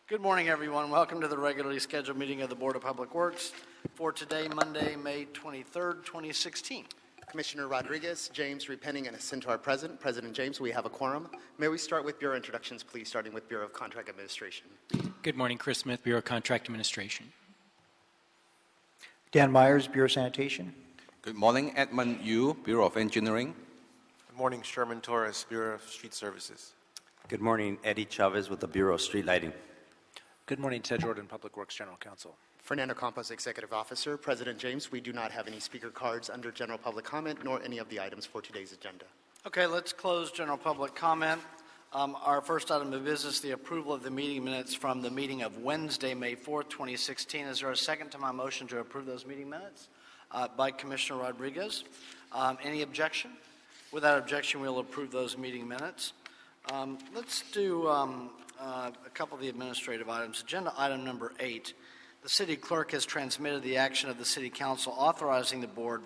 Good morning, everyone. Welcome to the regularly scheduled meeting of the Board of Public Works for today, Monday, May 23rd, 2016. Commissioner Rodriguez, James, Repenning, and Ascent are present. President James, we have a quorum. May we start with Bureau introductions, please, starting with Bureau of Contract Administration. Good morning, Chris Smith, Bureau of Contract Administration. Dan Myers, Bureau of Sanitation. Good morning, Edmund Yu, Bureau of Engineering. Good morning, Sherman Torres, Bureau of Street Services. Good morning, Eddie Chavez with the Bureau of Street Lighting. Good morning, Ted Jordan, Public Works General Counsel. Fernando Campos, Executive Officer. President James, we do not have any speaker cards under general public comment, nor any of the items for today's agenda. Okay, let's close general public comment. Our first item of business, the approval of the meeting minutes from the meeting of Wednesday, May 4th, 2016. Is there a second to my motion to approve those meeting minutes? By Commissioner Rodriguez. Any objection? Without objection, we'll approve those meeting minutes. Let's do a couple of the administrative items. Agenda item number 8. The city clerk has transmitted the action of the city council authorizing the board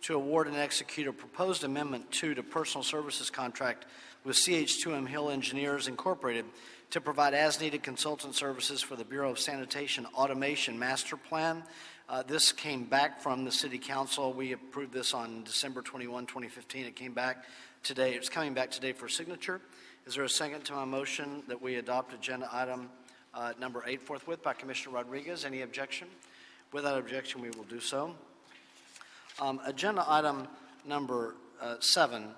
to award and execute a proposed amendment 2 to personal services contract with CH2M Hill Engineers Incorporated to provide as-needed consultant services for the Bureau of Sanitation Automation Master Plan. This came back from the city council. We approved this on December 21, 2015. It came back today. It's coming back today for signature. Is there a second to my motion that we adopt agenda item number 8 forthwith by Commissioner Rodriguez? Any objection? Without objection, we will do so. Agenda item number 7,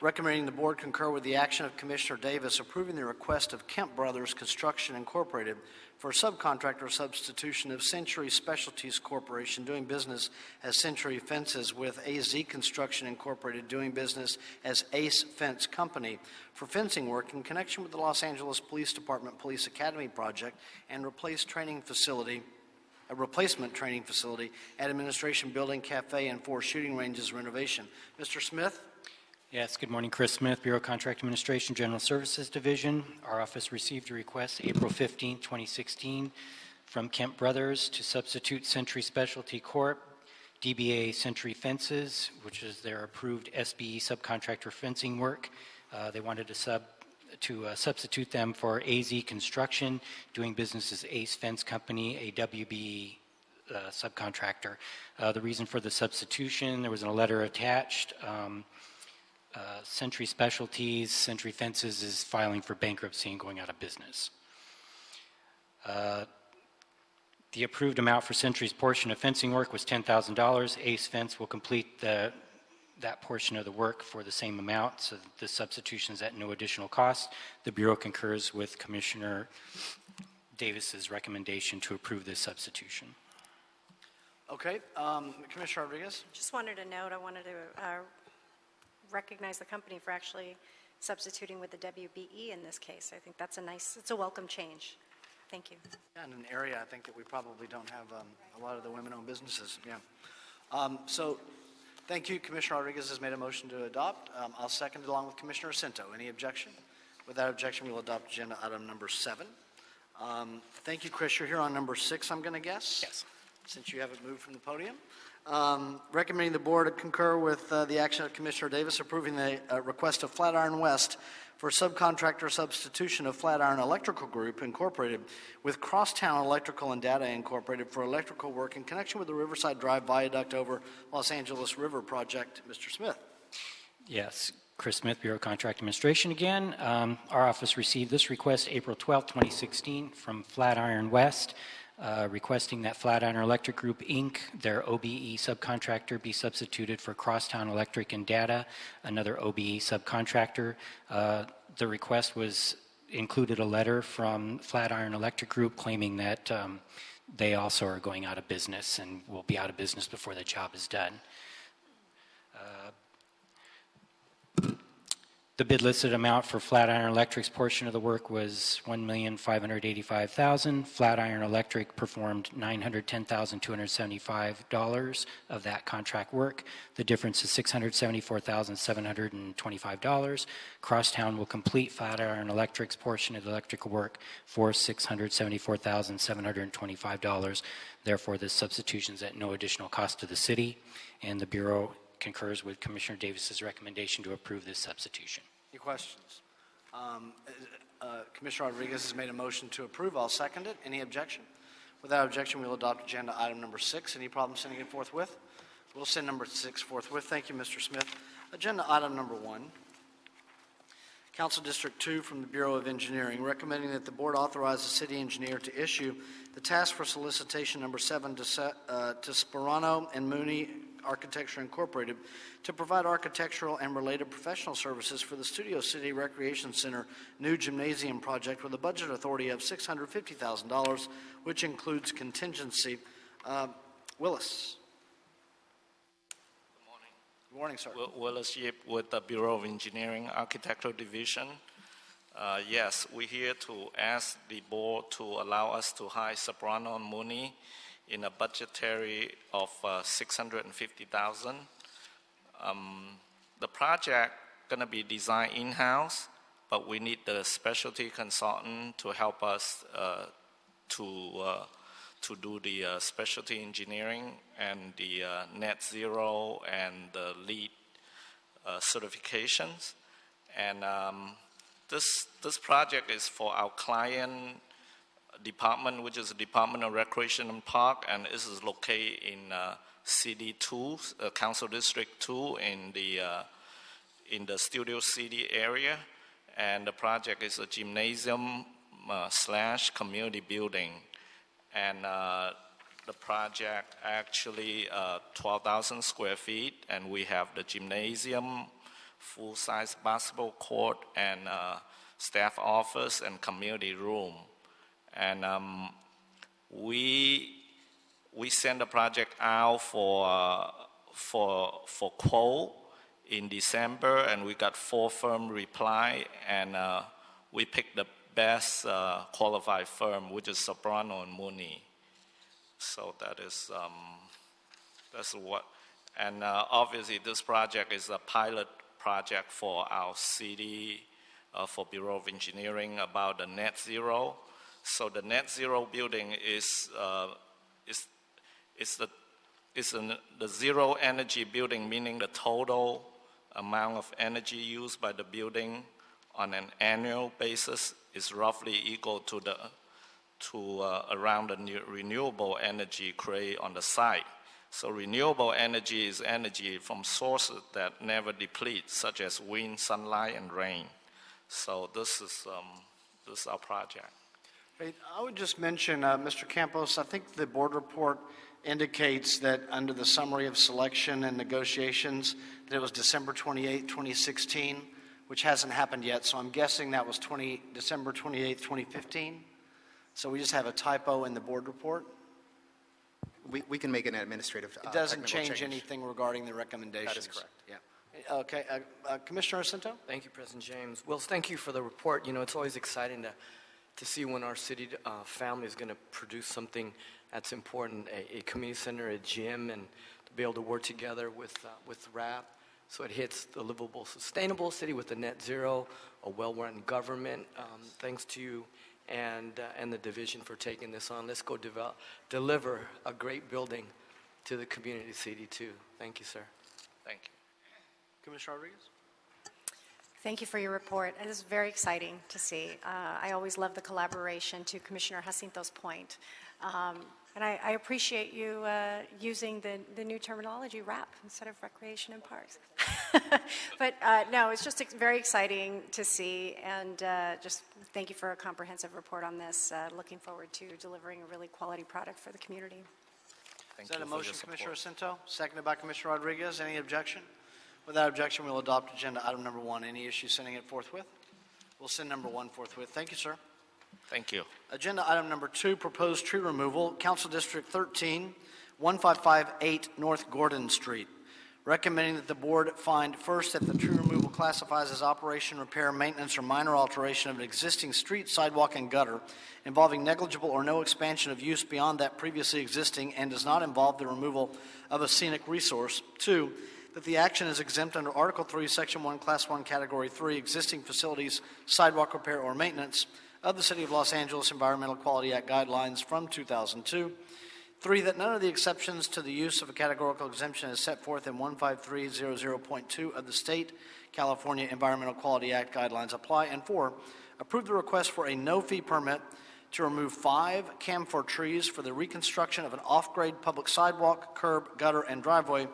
recommending the board concur with the action of Commissioner Davis approving the request of Kemp Brothers Construction Incorporated for subcontractor substitution of Century Specialties Corporation doing business as Century Fences with AZ Construction Incorporated doing business as Ace Fence Company for fencing work in connection with the Los Angeles Police Department Police Academy project and replacement training facility at Administration Building, Cafe, and 4 shooting ranges renovation. Mr. Smith? Yes, good morning, Chris Smith, Bureau of Contract Administration, General Services Division. Our office received a request April 15, 2016 from Kemp Brothers to substitute Century Specialty Corp., DBA Century Fences, which is their approved SBE subcontractor fencing work. They wanted to substitute them for AZ Construction, doing business as Ace Fence Company, a WBE subcontractor. The reason for the substitution, there was a letter attached. Century Specialties, Century Fences is filing for bankruptcy and going out of business. The approved amount for Century's portion of fencing work was $10,000. Ace Fence will complete that portion of the work for the same amount, so the substitution is at no additional cost. The Bureau concurs with Commissioner Davis's recommendation to approve this substitution. Okay, Commissioner Rodriguez? Just wanted to note, I wanted to recognize the company for actually substituting with the WBE in this case. I think that's it's a welcome change. Thank you. Yeah, in an area I think that we probably don't have a lot of the women-owned businesses. Yeah. So thank you. Commissioner Rodriguez has made a motion to adopt. I'll second it along with Commissioner Cinto. Any objection? Without objection, we will adopt agenda item number 7. Thank you, Chris. You're here on number 6, I'm going to guess? Yes. Since you haven't moved from the podium. Recommending the board concur with the action of Commissioner Davis approving the request of Flatiron West for subcontractor substitution of Flatiron Electrical Group Incorporated with Crosstown Electrical and Data Incorporated for electrical work in connection with the Riverside Drive Viaduct over Los Angeles River project. Mr. Smith. Yes, Chris Smith, Bureau of Contract Administration again. Our office received this request April 12, 2016 from Flatiron West. Requesting that Flatiron Electric Group, Inc., their OBE subcontractor, be substituted for Crosstown Electric and Data, another OBE subcontractor. The request included a letter from Flatiron Electric Group claiming that they also are going out of business and will be out of business before the job is done. The bid listed amount for Flatiron Electric's portion of the work was $1,585,000. Flatiron Electric performed $910,275 of that contract work. The difference is $674,725. Crosstown will complete Flatiron Electric's portion of the electrical work for $674,725. Therefore, this substitution is at no additional cost to the city, and the Bureau concurs with Commissioner Davis's recommendation to approve this substitution. Any questions? Commissioner Rodriguez has made a motion to approve. I'll second it. Any objection? Without objection, we will adopt agenda item number 6. Any problem sending it forthwith? We'll send number 6 forthwith. Thank you, Mr. Smith. Agenda item number 1. Council District 2 from the Bureau of Engineering, recommending that the board authorize the city engineer to issue the task for solicitation number 7 to Sperano and Mooney Architecture Incorporated to provide architectural and related professional services for the Studio City Recreation Center new gymnasium project with a budget authority of $650,000, which includes contingency. Willis. Good morning, sir. Willis Yip with the Bureau of Engineering Architectural Division. Yes, we're here to ask the board to allow us to hire Soprano and Mooney in a budgetary of $650,000. The project going to be designed in-house, but we need the specialty consultant to help us to do the specialty engineering and the net zero and the LEED certifications. And this project is for our client department, which is the Department of Recreation and Park, and this is located in CD2, Council District 2 in the Studio City area. And the project is a gymnasium / community building. And the project actually 12,000 square feet, and we have the gymnasium, full-size basketball court, and staff office and community room. And we sent the project out for quote in December, and we got 4 firm reply, and we picked the best qualified firm, which is Soprano and Mooney. So that's what, and obviously this project is a pilot project for our city, for Bureau of Engineering about the net zero. So the net zero building is the zero energy building, meaning the total amount of energy used by the building on an annual basis is roughly equal to around the renewable energy created on the site. So renewable energy is energy from sources that never deplete, such as wind, sunlight, and rain. So this is our project. Great. I would just mention, Mr. Campos, I think the board report indicates that under the summary of selection and negotiations, that it was December 28, 2016, which hasn't happened yet. So I'm guessing that was December 28, 2015. So we just have a typo in the board report. We can make an administrative It doesn't technical change anything regarding the recommendations. That is correct. Yeah. Okay. Commissioner Jacinto? Thank you, President James. Wills, thank you for the report. You know, it's always exciting to see when our city family is going to produce something that's important, a community center, a gym, and to be able to work together with RAP. So it hits the livable, sustainable city with the net zero, a well-run government. Thanks to you and the division for taking this on. Let's go deliver a great building to the community CD2. Thank you, sir. Thank you. Commissioner Rodriguez? Thank you for your report. It is very exciting to see. I always love the collaboration, to Commissioner Jacinto's point. And I appreciate you using the new terminology, RAP, instead of recreation and parks. But no, it's just very exciting to see, and just thank you for a comprehensive report on this. Looking forward to delivering a really quality product for the community. Is that a motion, Commissioner Jacinto? Seconded by Commissioner Rodriguez. Any objection? Without objection, we'll adopt agenda item number 1. Any issues sending it forthwith? We'll send number 1 forthwith. Thank you, sir. Thank you. Agenda item number 2, proposed tree removal, Council District 13, 1558 North Gordon Street. Recommending that the board find first that the tree removal classifies as operation, repair, maintenance, or minor alteration of an existing street, sidewalk, and gutter involving negligible or no expansion of use beyond that previously existing and does not involve the removal of a scenic resource. 2, that the action is exempt under Article 3, Section 1, Class 1, Category 3, existing facilities, sidewalk repair, or maintenance of the City of Los Angeles Environmental Quality Act guidelines from 2002. 3, that none of the exceptions to the use of a categorical exemption as set forth in 15300.2 of the state California Environmental Quality Act guidelines apply. And 4, approve the request for a no-fee permit to remove 5 camphor trees for the reconstruction of an off-grade public sidewalk, curb, gutter, and driveway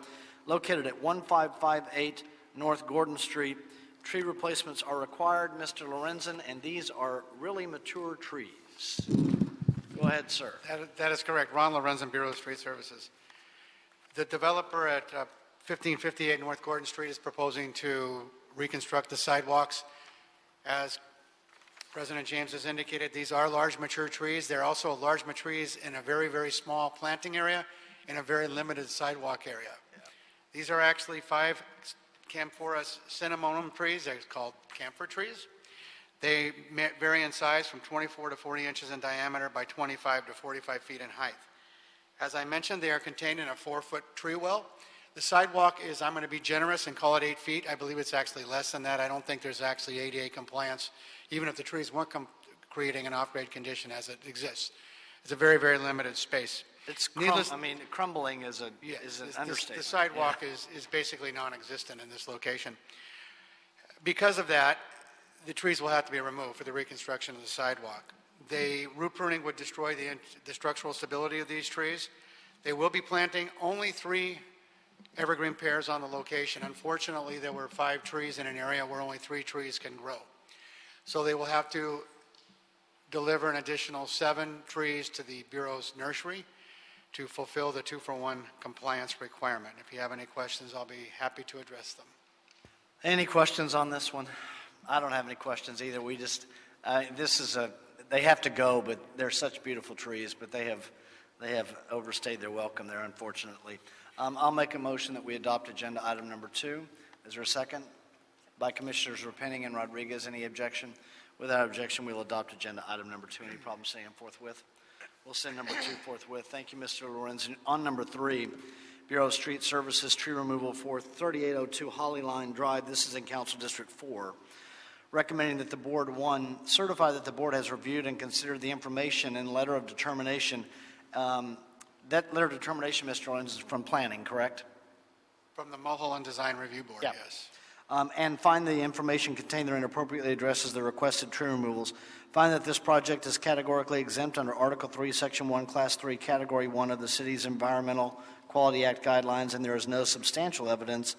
located at 1558 North Gordon Street. Tree replacements are required, Mr. Lorenzen, and these are really mature trees. Go ahead, sir. That is correct. Ron Lorenzen, Bureau of Street Services. The developer at 1558 North Gordon Street is proposing to reconstruct the sidewalks. As President James has indicated, these are large mature trees. They're also large mature trees in a very, very small planting area in a very limited sidewalk area. Yeah. These are actually 5 Camphorus cinnamomum trees. They're called camphor trees. They vary in size from 24 to 40 inches in diameter by 25 to 45 feet in height. As I mentioned, they are contained in a 4-foot tree well. The sidewalk is, I'm going to be generous and call it 8 feet. I believe it's actually less than that. I don't think there's actually ADA compliance, even if the trees weren't creating an off-grade condition as it exists. It's a very, very limited space. It's crumbling is an understatement. The sidewalk is basically non-existent in this location. Because of that, the trees will have to be removed for the reconstruction of the sidewalk. Root pruning would destroy the structural stability of these trees. They will be planting only 3 evergreen pears on the location. Unfortunately, there were 5 trees in an area where only 3 trees can grow. So they will have to deliver an additional 7 trees to the Bureau's nursery to fulfill the 2-for-1 compliance requirement. If you have any questions, I'll be happy to address them. Any questions on this one? I don't have any questions either. We just, they have to go, but they're such beautiful trees, but they have overstayed their welcome there, unfortunately. I'll make a motion that we adopt agenda item number 2. Is there a second? By Commissioners Repenning and Rodriguez. Any objection? Without objection, we'll adopt agenda item number 2. Any problem saying forthwith? We'll send number 2 forthwith. Thank you, Mr. Lorenzen. On number 3, Bureau of Street Services tree removal for 3802 Holly Line Drive. This is in Council District 4. Recommending that the board, 1, certify that the board has reviewed and considered the information and letter of determination. That letter of determination, Mr. Lorenzen, is from planning, correct? From the Mulholland Design Review Board, Yeah. Yes. And find the information contained therein appropriately addresses the requested tree removals. Find that this project is categorically exempt under Article 3, Section 1, Class 3, Category 1 of the city's Environmental Quality Act guidelines, and there is no substantial evidence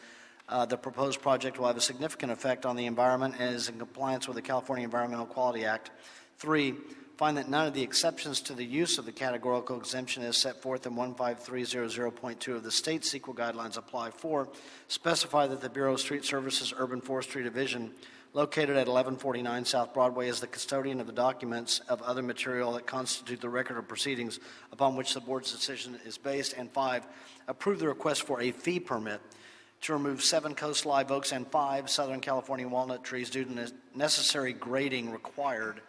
the proposed project will have a significant effect on the environment and is in compliance with the California Environmental Quality Act. 3, find that none of the exceptions to the use of the categorical exemption as set forth in 15300.2 of the state CEQA guidelines apply. 4, specify that the Bureau of Street Services Urban Forestry Division, located at 1149 South Broadway, is the custodian of the documents of other material that constitute the record of proceedings upon which the board's decision is based. And 5, approve the request for a fee permit to remove 7 coast live oaks and 5 Southern California walnut trees due to necessary grading required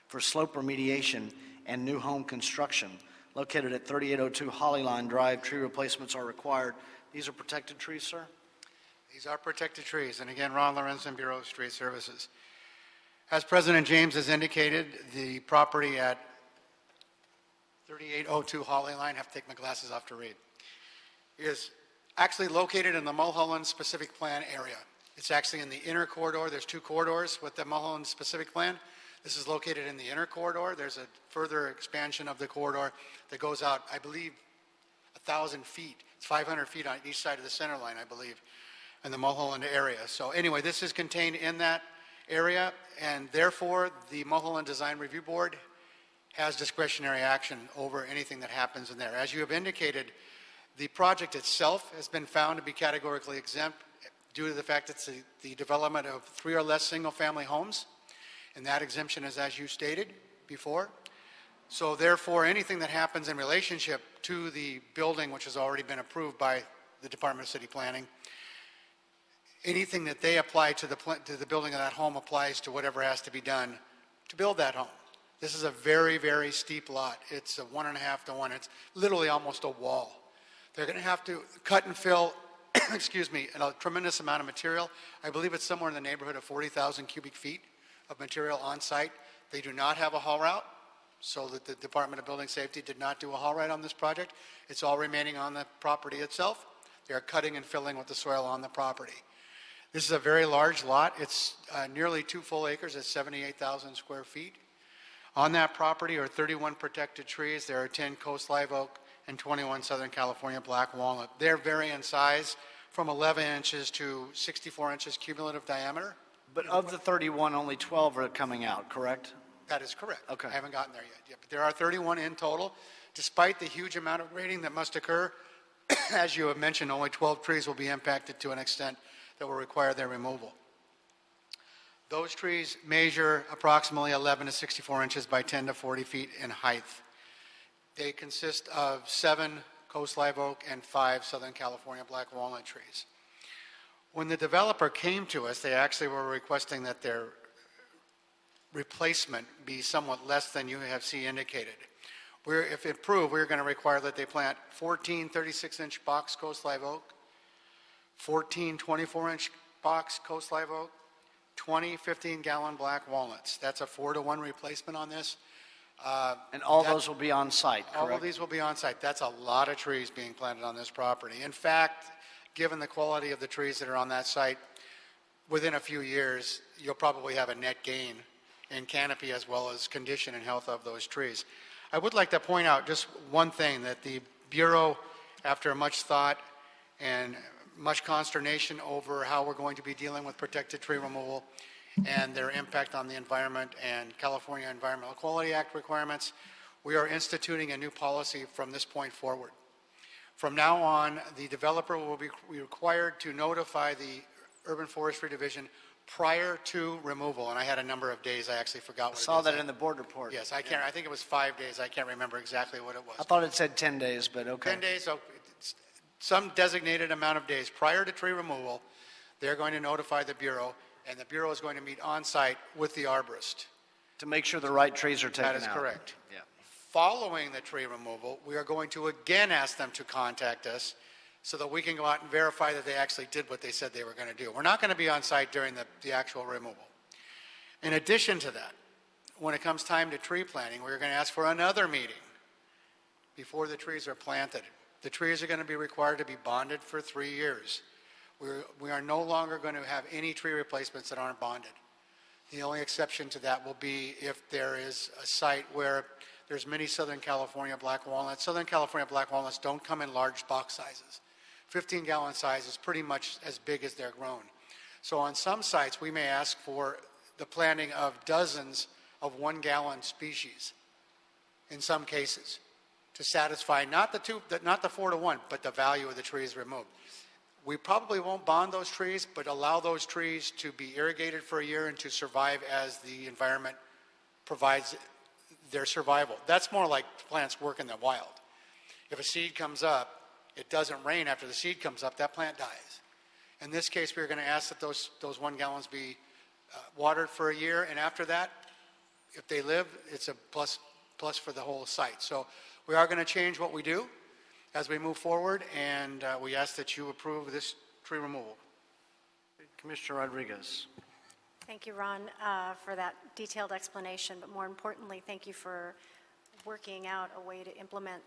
for slope remediation and new home construction. Located at 3802 Holly Line Drive, tree replacements are required. These are protected trees, sir? These are protected trees. And again, Ron Lorenzen, Bureau of Street Services. As President James has indicated, the property at 3802 Holly Line, I have to take my glasses off to read, is actually located in the Mulholland Specific Plan area. It's actually in the inner corridor. There's 2 corridors with the Mulholland Specific Plan. This is located in the inner corridor. There's a further expansion of the corridor that goes out, I believe, 1,000 feet. It's 500 feet on each side of the center line, I believe, in the Mulholland area. So anyway, this is contained in that area, and therefore the Mulholland Design Review Board has discretionary action over anything that happens in there. As you have indicated, the project itself has been found to be categorically exempt due to the fact that it's the development of 3 or less single-family homes, and that exemption is as you stated before. So therefore, anything that happens in relationship to the building, which has already been approved by the Department of City Planning, anything that they apply to the building of that home applies to whatever has to be done to build that home. This is a very, very steep lot. It's a 1.5 to 1. It's literally almost a wall. They're going to have to cut and fill, excuse me, a tremendous amount of material. I believe it's somewhere in the neighborhood of 40,000 cubic feet of material on site. They do not have a haul route, so that the Department of Building Safety did not do a haul route on this project. It's all remaining on the property itself. They are cutting and filling with the soil on the property. This is a very large lot. It's nearly 2 full acres at 78,000 square feet. On that property are 31 protected trees. There are 10 coast live oak and 21 Southern California black walnut. They vary in size from 11 inches to 64 inches cumulative diameter. But of the 31, only 12 are coming out, correct? That is correct. Okay. I haven't gotten there yet. But there are 31 in total. Despite the huge amount of grading that must occur, as you have mentioned, only 12 trees will be impacted to an extent that will require their removal. Those trees measure approximately 11 to 64 inches by 10 to 40 feet in height. They consist of 7 coast live oak and 5 Southern California black walnut trees. When the developer came to us, they actually were requesting that their replacement be somewhat less than you have seen indicated. If approved, we're going to require that they plant 14 36-inch box coast live oak, 14 24-inch box coast live oak, 20 15-gallon black walnuts. That's a 4-to-1 replacement on this. And all those will be on site, correct? All of these will be on site. That's a lot of trees being planted on this property. In fact, given the quality of the trees that are on that site, within a few years, you'll probably have a net gain in canopy as well as condition and health of those trees. I would like to point out just one thing, that the Bureau, after much thought and much consternation over how we're going to be dealing with protected tree removal and their impact on the environment and California Environmental Quality Act requirements, we are instituting a new policy from this point forward. From now on, the developer will be required to notify the Urban Forestry Division prior to removal, and I had a number of days. I actually forgot what it is. I saw that in the board report. Yes, I think it was 5 days. I can't remember exactly what it was. I thought it said 10 days, but okay. 10 days, so it's some designated amount of days prior to tree removal, they're going to notify the Bureau, and the Bureau is going to meet on site with the arborist. To make sure the right trees are taken out. That is correct. Yeah. Following the tree removal, we are going to again ask them to contact us so that we can go out and verify that they actually did what they said they were going to do. We're not going to be on site during the actual removal. In addition to that, when it comes time to tree planting, we're going to ask for another meeting before the trees are planted. The trees are going to be required to be bonded for 3 years. We are no longer going to have any tree replacements that aren't bonded. The only exception to that will be if there is a site where there's many Southern California black walnuts. Southern California black walnuts don't come in large box sizes. 15-gallon size is pretty much as big as they're grown. So on some sites, we may ask for the planting of dozens of 1-gallon species in some cases to satisfy not the 4-to-1, but the value of the trees removed. We probably won't bond those trees, but allow those trees to be irrigated for a year and to survive as the environment provides their survival. That's more like plants work in the wild. If a seed comes up, it doesn't rain after the seed comes up, that plant dies. In this case, we're going to ask that those 1 gallons be watered for a year, and after that, if they live, it's a plus for the whole site. So we are going to change what we do as we move forward, and we ask that you approve this tree removal. Commissioner Rodriguez. Thank you, Ron, for that detailed explanation, but more importantly, thank you for working out a way to implement,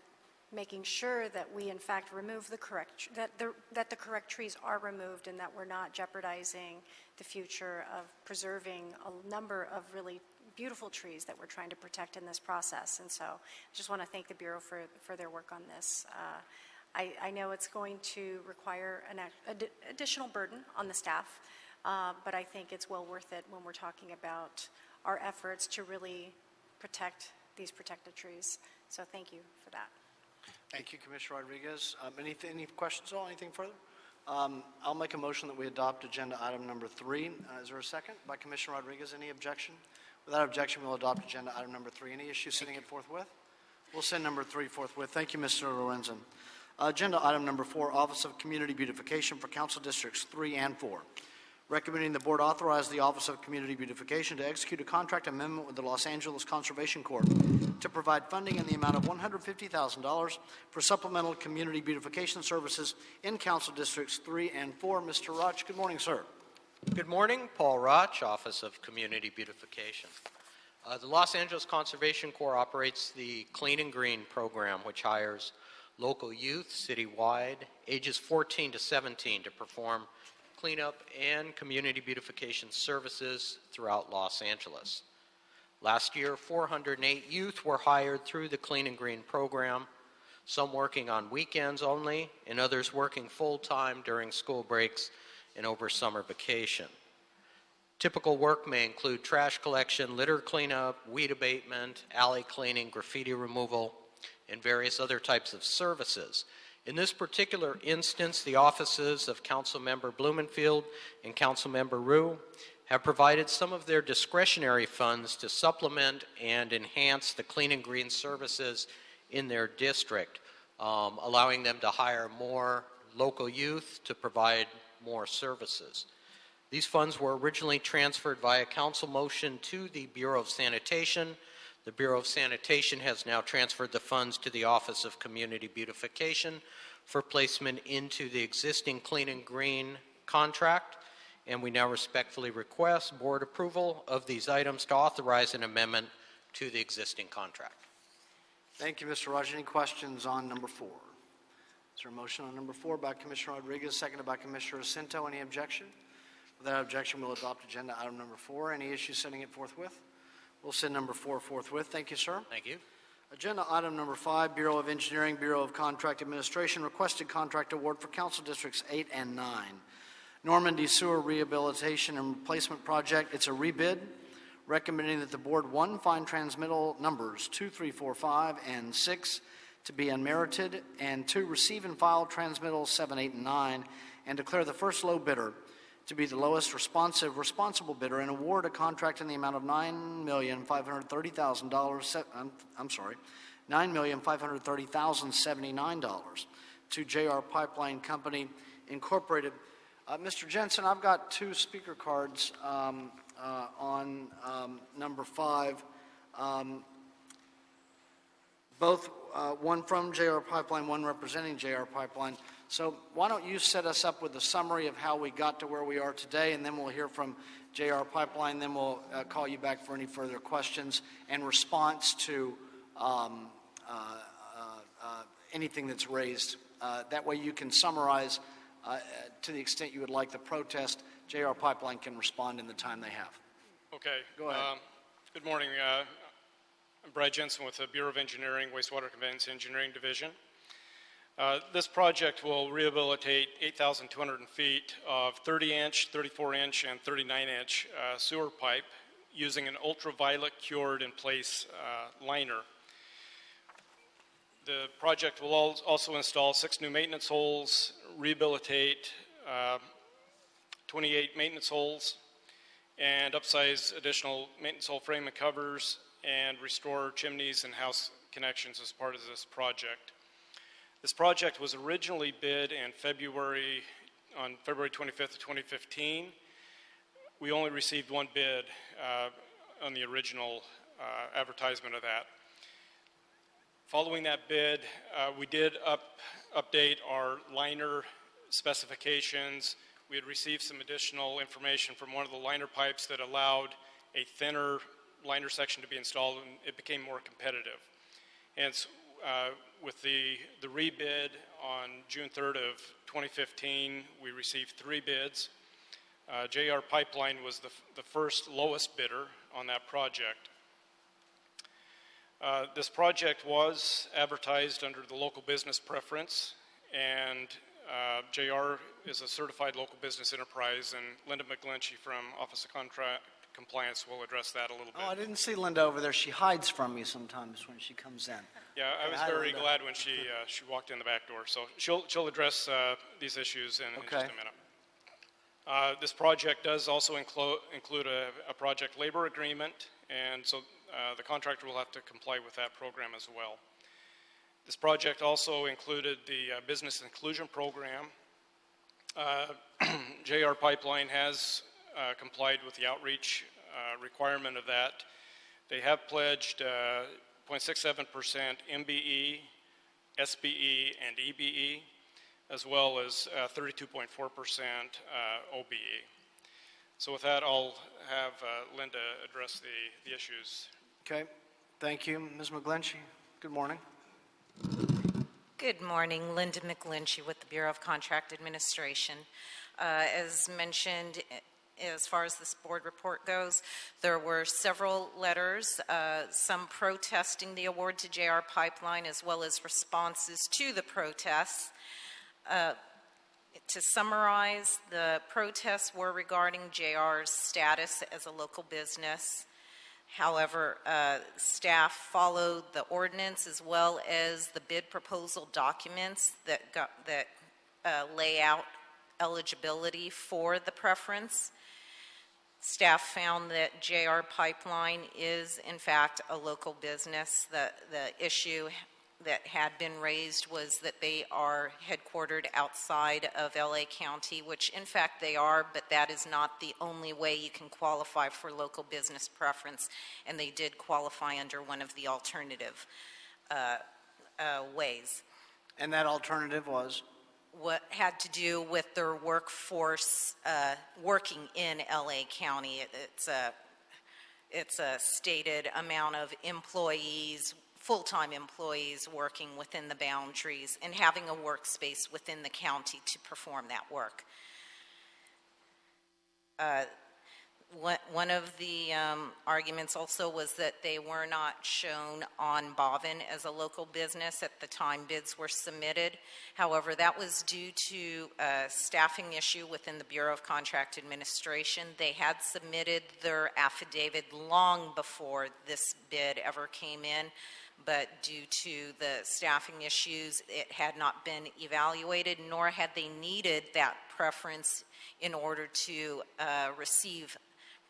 making sure that we in fact remove the correct, that the correct trees are removed and that we're not jeopardizing the future of preserving a number of really beautiful trees that we're trying to protect in this process. And so I just want to thank the Bureau for their work on this. I know it's going to require an additional burden on the staff, but I think it's well worth it when we're talking about our efforts to really protect these protected trees. So thank you for that. Thank you, Commissioner Rodriguez. Any questions at all? Anything further? I'll make a motion that we adopt agenda item number 3. Is there a second? By Commissioner Rodriguez, any objection? Without objection, we'll adopt agenda item number 3. Any issue sending it forthwith? We'll send number 3 forthwith. Thank you, Mr. Lorenzen. Agenda item number 4, Office of Community Beautification for Council Districts 3 and 4. Recommending the board authorize the Office of Community Beautification to execute a contract amendment with the Los Angeles Conservation Corps to provide funding in the amount of $150,000 for supplemental community beautification services in Council Districts 3 and 4. Mr. Roch, good morning, sir. Good morning. Paul Roch, Office of Community Beautification. The Los Angeles Conservation Corps operates the Clean and Green program, which hires local youth citywide, ages 14 to 17, to perform cleanup, and community beautification services throughout Los Angeles. Last year, 408 youth were hired through the Clean and Green program, some working on weekends only, and others working full-time during school breaks and over summer vacation. Typical work may include trash collection, litter cleanup, weed abatement, alley cleaning, graffiti removal, and various other types of services. In this particular instance, the offices of Councilmember Blumenfield and Councilmember Rue have provided some of their discretionary funds to supplement and enhance the clean and green services in their district, allowing them to hire more local youth to provide more services. These funds were originally transferred via council motion to the Bureau of Sanitation. The Bureau of Sanitation has now transferred the funds to the Office of Community Beautification for placement into the existing Clean and Green contract, and we now respectfully request board approval of these items to authorize an amendment to the existing contract. Thank you, Mr. Rogers. Any questions on number 4? Is there a motion on number 4 by Commissioner Rodriguez, seconded by Commissioner Jacinto? Any objection? Without objection, we'll adopt agenda item number 4. Any issues sending it forthwith? We'll send number 4 forthwith. Thank you, sir. Thank you. Agenda item number 5, Bureau of Engineering, Bureau of Contract Administration, requested contract award for Council Districts 8 and 9. Normandy Sewer Rehabilitation and Replacement Project. It's a rebid, recommending that the board, 1, find transmittal numbers 2, 3, 4, 5, and 6 to be unmerited, and 2, receive and file transmittals 7, 8, and 9, and declare the first low bidder to be the lowest responsible bidder and award a contract in the amount of $9,530,000, $9,530,079 to JR Pipeline Company Incorporated. Mr. Jensen, I've got 2 speaker cards on number 5, both one from JR Pipeline, one representing JR Pipeline. So why don't you set us up with a summary of how we got to where we are today, and then we'll hear from JR Pipeline, then we'll call you back for any further questions and response to anything that's raised. That way you can summarize to the extent you would like the protest. JR Pipeline can respond in the time they have. Okay. Go ahead. Good morning. I'm Brad Jensen with the Bureau of Engineering, Wastewater Conveyance Engineering Division. This project will rehabilitate 8,200 feet of 30-inch, 34-inch, and 39-inch sewer pipe using an ultraviolet cured in place liner. The project will also install 6 new maintenance holes, rehabilitate 28 maintenance holes, and upsize additional maintenance hole frame and covers, and restore chimneys and house connections as part of this project. This project was originally bid in on February 25th of 2015. We only received 1 bid on the original advertisement of that. Following that bid, we did update our liner specifications. We had received some additional information from one of the liner pipes that allowed a thinner liner section to be installed, and it became more competitive. And with the rebid on June 3rd of 2015, we received 3 bids. JR Pipeline was the first lowest bidder on that project. This project was advertised under the local business preference, and JR is a certified local business enterprise, and Linda McGlinchey from Office of Contract Compliance will address that a little bit. Oh, I didn't see Linda over there. She hides from me sometimes when she comes in. Yeah, I was very glad when she walked in the back door. So she'll address these issues in just a minute. This project does also include a project labor agreement, and so the contractor will have to comply with that program as well. This project also included the business inclusion program. JR Pipeline has complied with the outreach requirement of that. They have pledged 0.67% MBE, SBE, and EBE, as well as 32.4% OBE. So with that, I'll have Linda address the issues. Okay. Thank you. Ms. McGlinchey, good morning. Good morning. Linda McGlinchey with the Bureau of Contract Administration. As mentioned, as far as this board report goes, there were several letters, some protesting the award to JR Pipeline as well as responses to the protests. To summarize, the protests were regarding JR's status as a local business. However, staff followed the ordinance as well as the bid proposal documents that lay out eligibility for the preference. Staff found that JR Pipeline is, in fact, a local business. The issue that had been raised was that they are headquartered outside of LA County, which in fact they are, but that is not the only way you can qualify for local business preference, and they did qualify under one of the alternative ways. And that alternative was? What had to do with their workforce working in LA County. It's a stated amount of employees, full-time employees working within the boundaries and having a workspace within the county to perform that work. One of the arguments also was that they were not shown on Bobbin as a local business at the time bids were submitted. However, that was due to a staffing issue within the Bureau of Contract Administration. They had submitted their affidavit long before this bid ever came in, but due to the staffing issues, it had not been evaluated, nor had they needed that preference in order to receive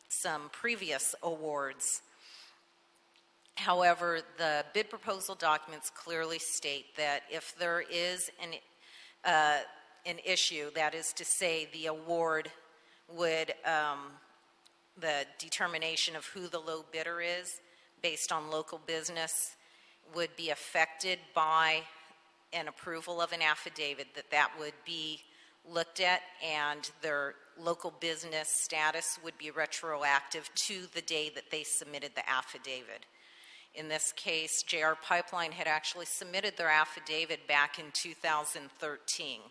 some previous awards. However, the bid proposal documents clearly state that if there is an issue, that is to say the award would, the determination of who the low bidder is based on local business would be affected by an approval of an affidavit, that would be looked at and their local business status would be retroactive to the day that they submitted the affidavit. In this case, JR Pipeline had actually submitted their affidavit back in 2013.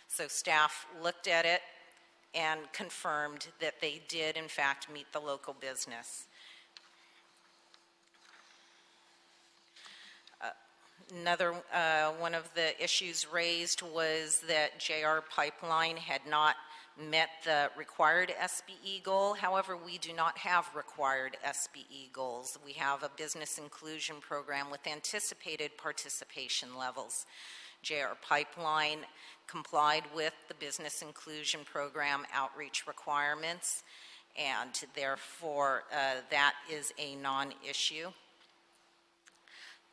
So staff looked at it and confirmed that they did in fact meet the local business. Another one of the issues raised was that JR Pipeline had not met the required SBE goal. However, we do not have required SBE goals. We have a business inclusion program with anticipated participation levels. JR Pipeline complied with the business inclusion program outreach requirements, and therefore that is a non-issue.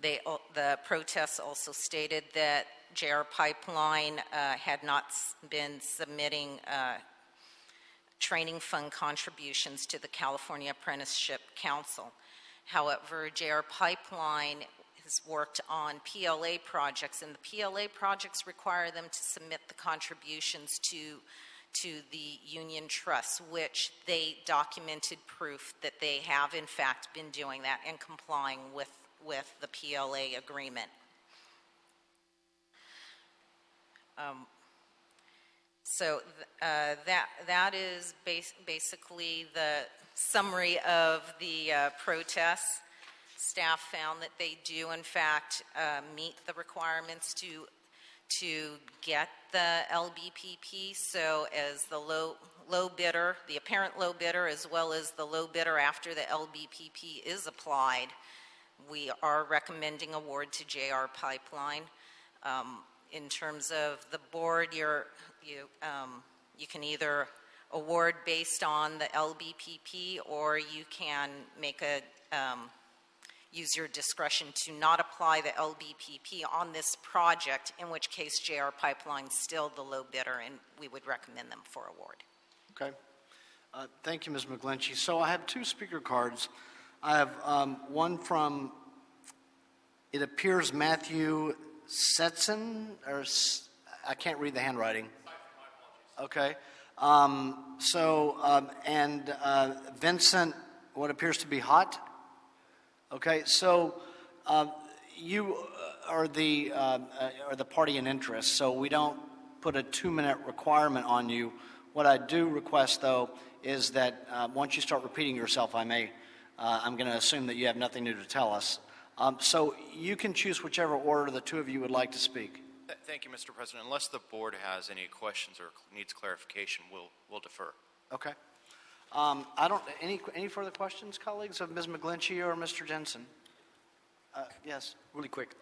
The protests also stated that JR Pipeline had not been submitting training fund contributions to the California Apprenticeship Council. However, JR Pipeline has worked on PLA projects, and the PLA projects require them to submit the contributions to the union trust, which they documented proof that they have in fact been doing that and complying with the PLA agreement. So that is basically the summary of the protests. Staff found that they do in fact meet the requirements to get the LBPP. So as the low bidder, the apparent low bidder, as well as the low bidder after the LBPP is applied, we are recommending award to JR Pipeline. In terms of the board, you can either award based on the LBPP, or you can make use your discretion to not apply the LBPP on this project, in which case JR Pipeline is still the low bidder, and we would recommend them for award. Okay. Thank you, Ms. McGlinchey. So I have two speaker cards. I have one from, it appears, Matthew Setson, or I can't read the handwriting. Okay. And Vincent, what appears to be Hott. Okay. So you are the party in interest. So we don't put a 2-minute requirement on you. What I do request, though, is that once you start repeating yourself, I'm going to assume that you have nothing new to tell us. So you can choose whichever order the two of you would like to speak. Thank you, Mr. President. Unless the board has any questions or needs clarification, we'll defer. Okay. Any further questions, colleagues, of Ms. McGlinchey or Mr. Jensen? Yes. Really quick.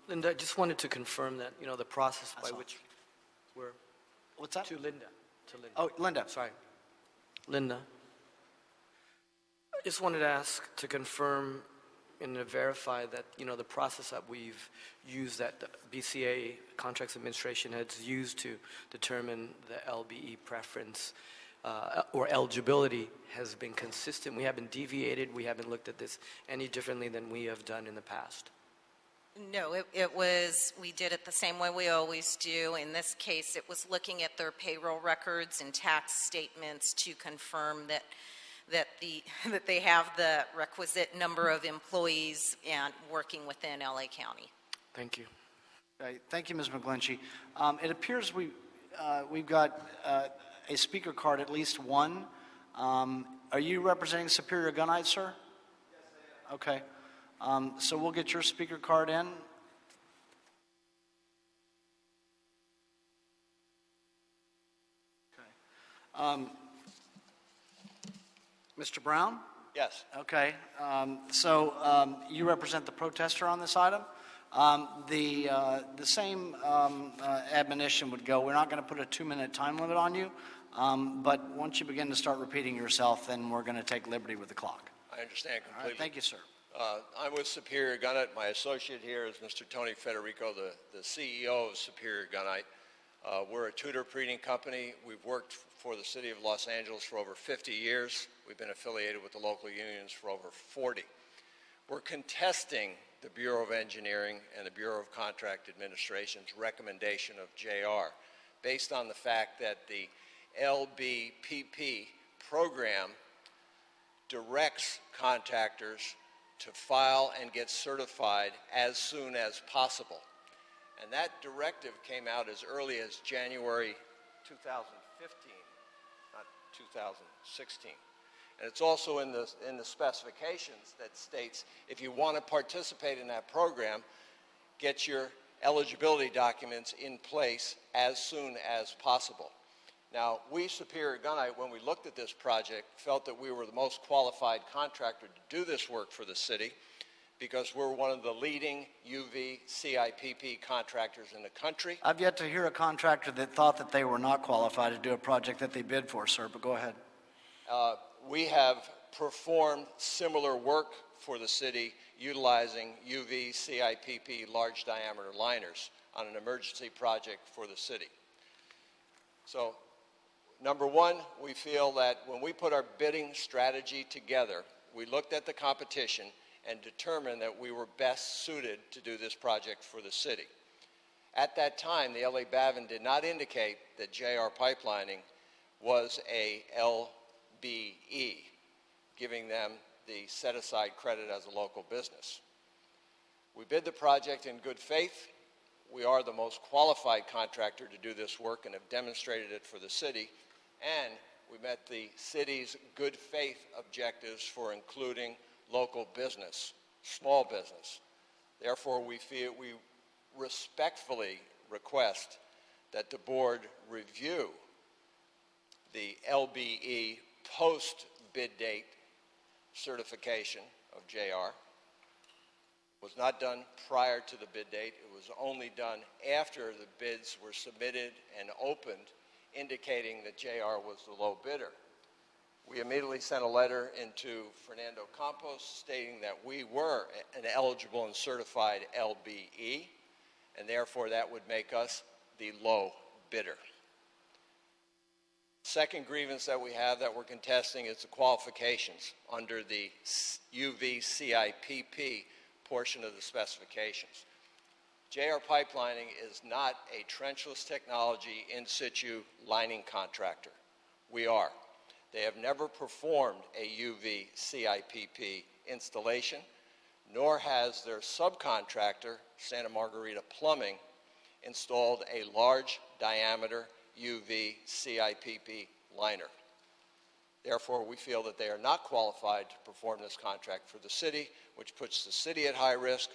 Linda, I just wanted to confirm that, the process by which we're... What's that? To Linda. Oh, Linda. Sorry. Linda. I just wanted to ask to confirm and to verify that, the process that we've used, that the BCA Contracts Administration has used to determine the LBE preference or eligibility has been consistent. We haven't deviated. We haven't looked at this any differently than we have done in the past. No, we did it the same way we always do. In this case, it was looking at their payroll records and tax statements to confirm that they have the requisite number of employees and working within LA County. Thank you. Okay, thank you, Ms. McGlinchey. It appears we've got a speaker card, at least one. Are you representing Superior Gunite, sir? Yes, I am. Okay. So we'll get your speaker card in. Okay. Mr. Brown? Yes. Okay. You represent the protester on this item. The same admonition would go. We're not going to put a 2-minute time limit on you, but once you begin to start repeating yourself, then we're going to take liberty with the clock. I understand completely. All right, thank you, sir. I'm with Superior Gunite. My associate here is Mr. Tony Federico, the CEO of Superior Gunite. We're a tutor breeding company. We've worked for the city of Los Angeles for over 50 years. We've been affiliated with the local unions for over 40. We're contesting the Bureau of Engineering and the Bureau of Contract Administration's recommendation of JR based on the fact that the LBPP program directs contractors to file and get certified as soon as possible. And that directive came out as early as January 2015, not 2016. And it's also in the specifications that states if you want to participate in that program, get your eligibility documents in place as soon as possible. Now, we, Superior Gunite, when we looked at this project, felt that we were the most qualified contractor to do this work for the city because we're one of the leading UV CIPP contractors in the country. I've yet to hear a contractor that thought that they were not qualified to do a project that they bid for, sir, but go ahead. We have performed similar work for the city utilizing UV CIPP large diameter liners on an emergency project for the city. So, number one, we feel that when we put our bidding strategy together, we looked at the competition and determined that we were best suited to do this project for the city. At that time, the LA Baven did not indicate that JR Pipelining was a LBE, giving them the set-aside credit as a local business. We bid the project in good faith. We are the most qualified contractor to do this work and have demonstrated it for the city, and we met the city's good faith objectives for including local business, small business. Therefore, we respectfully request that the board review the LBE post-bid date certification of JR. It was not done prior to the bid date. It was only done after the bids were submitted and opened, indicating that JR was the low bidder. We immediately sent a letter into Fernando Campos stating that we were an eligible and certified LBE, and therefore that would make us the low bidder. Second grievance that we have that we're contesting is the qualifications under the UV CIPP portion of the specifications. JR Pipelining is not a trenchless technology in situ lining contractor. We are. They have never performed a UV CIPP installation, nor has their subcontractor, Santa Margarita Plumbing, installed a large diameter UV CIPP liner. Therefore, we feel that they are not qualified to perform this contract for the city, which puts the city at high risk,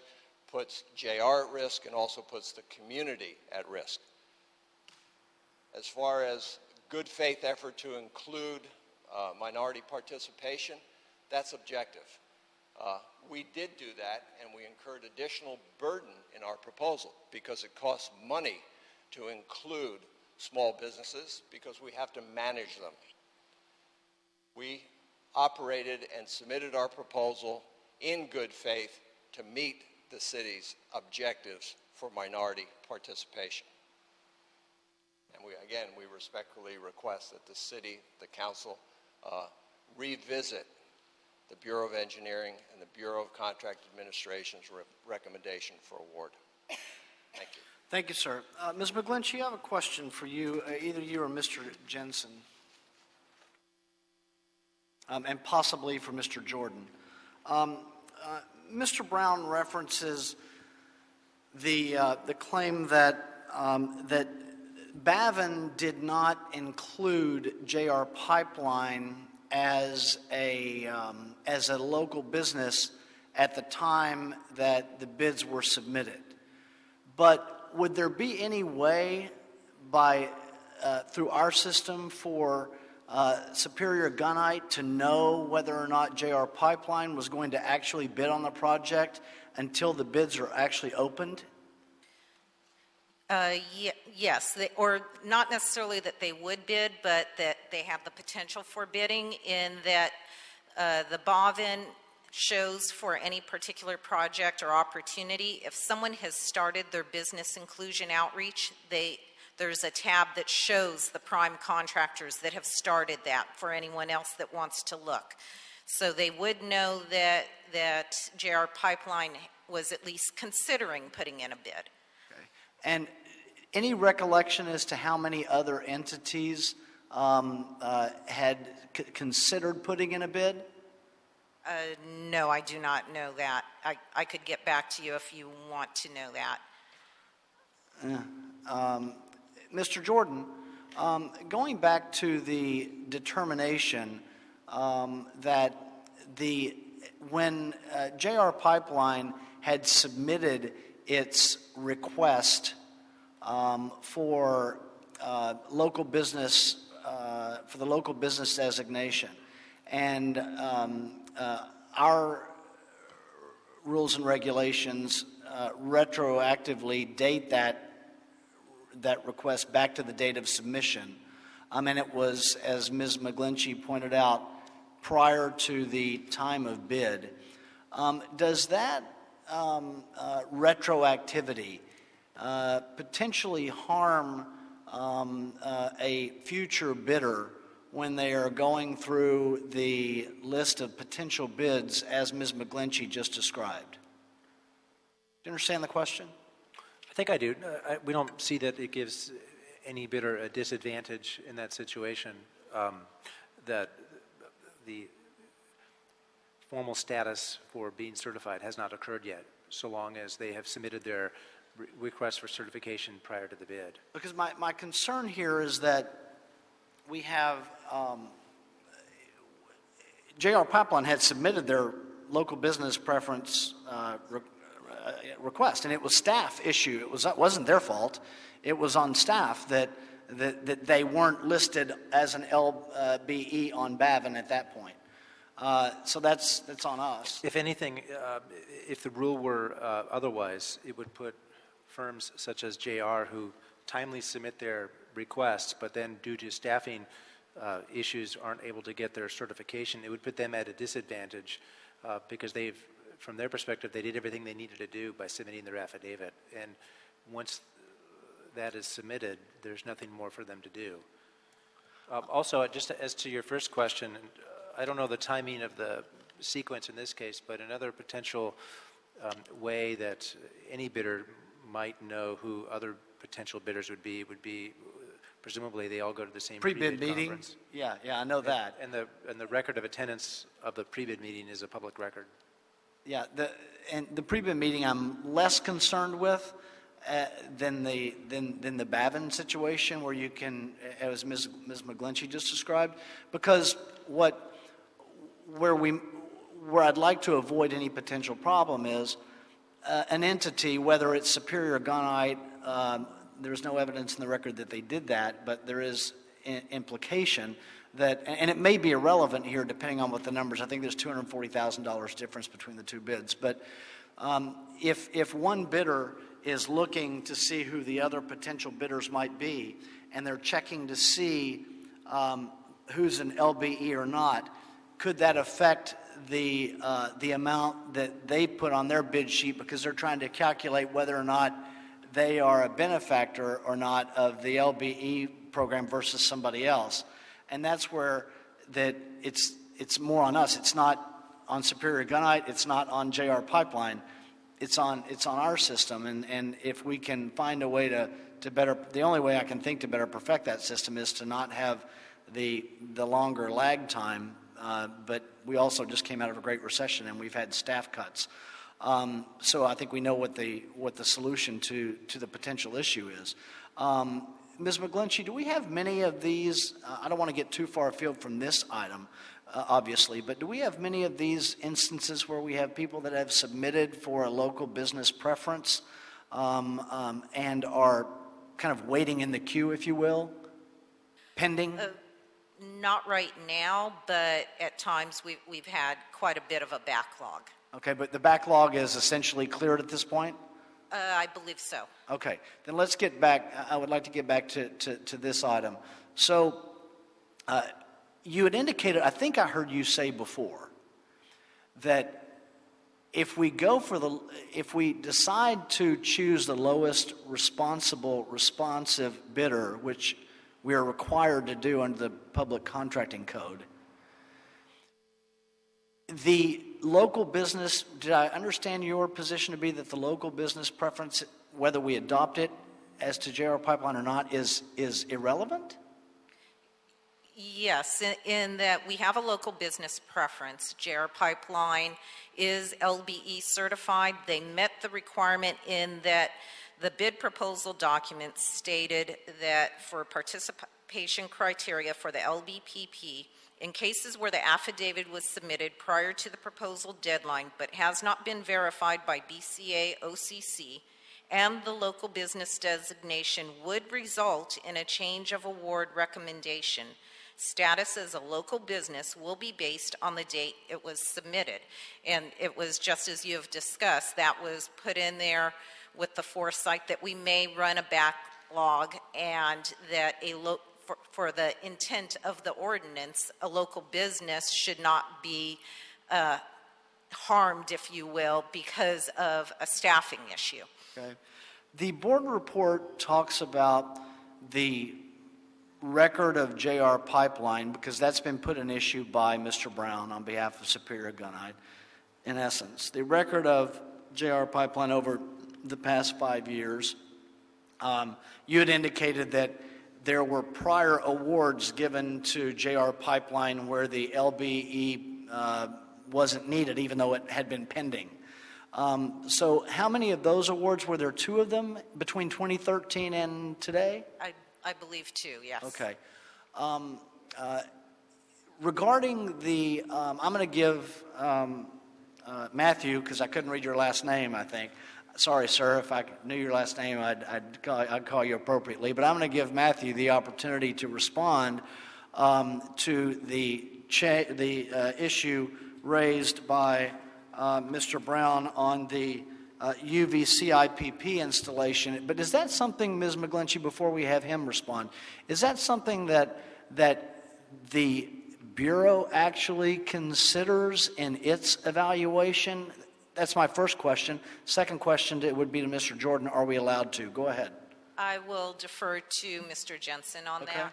puts JR at risk, and also puts the community at risk. As far as good faith effort to include minority participation, that's objective. We did do that, and we incurred additional burden in our proposal because it costs money to include small businesses because we have to manage them. We operated and submitted our proposal in good faith to meet the city's objectives for minority participation. And we respectfully request that the city, the council, revisit the Bureau of Engineering and the Bureau of Contract Administration's recommendation for award. Thank you. Thank you, sir. Ms. McGlinchey, I have a question for you, either you or Mr. Jensen, and possibly for Mr. Jordan. Mr. Brown references the claim that that Bavin did not include JR Pipeline as a local business at the time that the bids were submitted. But would there be any way through our system for Superior Gunite to know whether or not JR Pipeline was going to actually bid on the project until the bids are actually opened? Yes, or not necessarily that they would bid, but that they have the potential for bidding, in that the BPW shows for any particular project or opportunity. If someone has started their business inclusion outreach, there's a tab that shows the prime contractors that have started that for anyone else that wants to look. So they would know that JR Pipeline was at least considering putting in a bid. Okay. And any recollection as to how many other entities had considered putting in a bid? No, I do not know that. I could get back to you if you want to know that. Mr. Jordan, going back to the determination that when JR Pipeline had submitted its request for local business for the local business designation, and our rules and regulations retroactively date that request back to the date of submission. And it was, as Ms. McGlinchey pointed out, prior to the time of bid. Does that retroactivity potentially harm a future bidder when they are going through the list of potential bids as Ms. McGlinchey just described? Do you understand the question? I think I do. We don't see that it gives any bidder a disadvantage in that situation, that the formal status for being certified has not occurred yet, so long as they have submitted their request for certification prior to the bid. Because my concern here is that we have, JR Pipeline had submitted their local business preference request, and it was staff issue. It wasn't their fault. It was on staff that they weren't listed as an LBE on Bavin at that point. So that's on us. If anything, if the rule were otherwise, it would put firms such as JR, who timely submit their requests, but then due to staffing issues aren't able to get their certification, it would put them at a disadvantage because from their perspective, they did everything they needed to do by submitting their affidavit. And once that is submitted, there's nothing more for them to do. Also, just as to your first question, I don't know the timing of the sequence in this case, but another potential way that any bidder might know who other potential bidders would be presumably they all go to the same pre-bid meeting. Conference. Yeah, I know that. And the record of attendance of the pre-bid meeting is a public record. Yeah, the pre-bid meeting I'm less concerned with, than the Bavin situation, where you can, as Ms. McGlinchey just described, because where I'd like to avoid any potential problem is an entity, whether it's Superior Gunite, there's no evidence in the record that they did that, but there is implication that, and it may be irrelevant here depending on what the numbers, I think there's $240,000 difference between the two bids, but if one bidder is looking to see who the other potential bidders might be, and they're checking to see who's an LBE or not, could that affect the amount that they put on their bid sheet, because they're trying to calculate whether or not they are a benefactor or not of the LBE program versus somebody else? And that's where that it's more on us. It's not on Superior Gunite. It's not on JR Pipeline. It's on our system. And if we can find a way to better, the only way I can think to better perfect that system is to not have the longer lag time. But we also just came out of a great recession, and we've had staff cuts. So I think we know what the solution to the potential issue is. Ms. McGlinchey, do we have many of these? I don't want to get too far afield from this item, obviously, but do we have many of these instances where we have people that have submitted for a local business preference and are kind of waiting in the queue, if you will, pending? Not right now, but at times we've had quite a bit of a backlog. Okay, but the backlog is essentially cleared at this point? I believe so. Okay, then let's get back. I would like to get back to this item. So you had indicated, I think I heard you say before, that if we decide to choose the lowest responsive bidder, which we are required to do under the Public Contracting Code, the local business, did I understand your position to be that the local business preference, whether we adopt it as to JR Pipeline or not, is irrelevant? Yes, in that we have a local business preference. JR Pipeline is LBE certified. They met the requirement in that the bid proposal document stated that for participation criteria for the LBPP, in cases where the affidavit was submitted prior to the proposal deadline but has not been verified by BCA OCC, and the local business designation would result in a change of award recommendation, status as a local business will be based on the date it was submitted. And it was just as you have discussed, that was put in there with the foresight that we may run a backlog, and that for the intent of the ordinance, a local business should not be harmed, if you will, because of a staffing issue. Okay. The board report talks about the record of JR Pipeline, because that's been put in issue by Mr. Brown on behalf of Superior Gunite. In essence, the record of JR Pipeline over the past 5 years, you had indicated that there were prior awards given to JR Pipeline where the LBE wasn't needed, even though it had been pending. So how many of those awards, were there 2 of them between 2013 and today? I believe 2, yes. Okay. Regarding the, I'm going to give Matthew, because I couldn't read your last name, I think. Sorry, sir, if I knew your last name, I'd call you appropriately. But I'm going to give Matthew the opportunity to respond to the issue raised by Mr. Brown on the UVCIPP installation. But is that something, Ms. McGlinchey, before we have him respond, is that something that the Bureau actually considers in its evaluation? That's my first question. Second question would be to Mr. Jordan. Are we allowed to? Go ahead. I will defer to Mr. Jensen on that.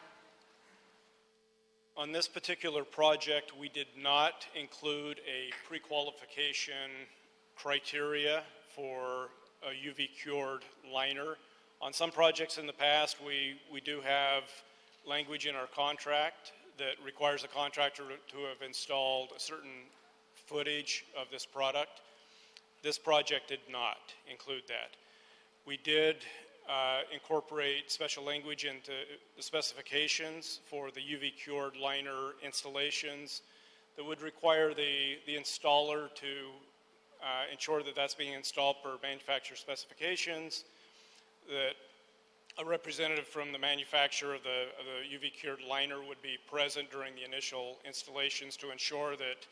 On this particular project, we did not include a pre-qualification criteria for a UV cured liner. On some projects in the past, we do have language in our contract that requires the contractor to have installed a certain footage of this product. This project did not include that. We did incorporate special language into the specifications for the UV cured liner installations that would require the installer to ensure that that's being installed per manufacturer specifications, that a representative from the manufacturer of the UV cured liner would be present during the initial installations to ensure that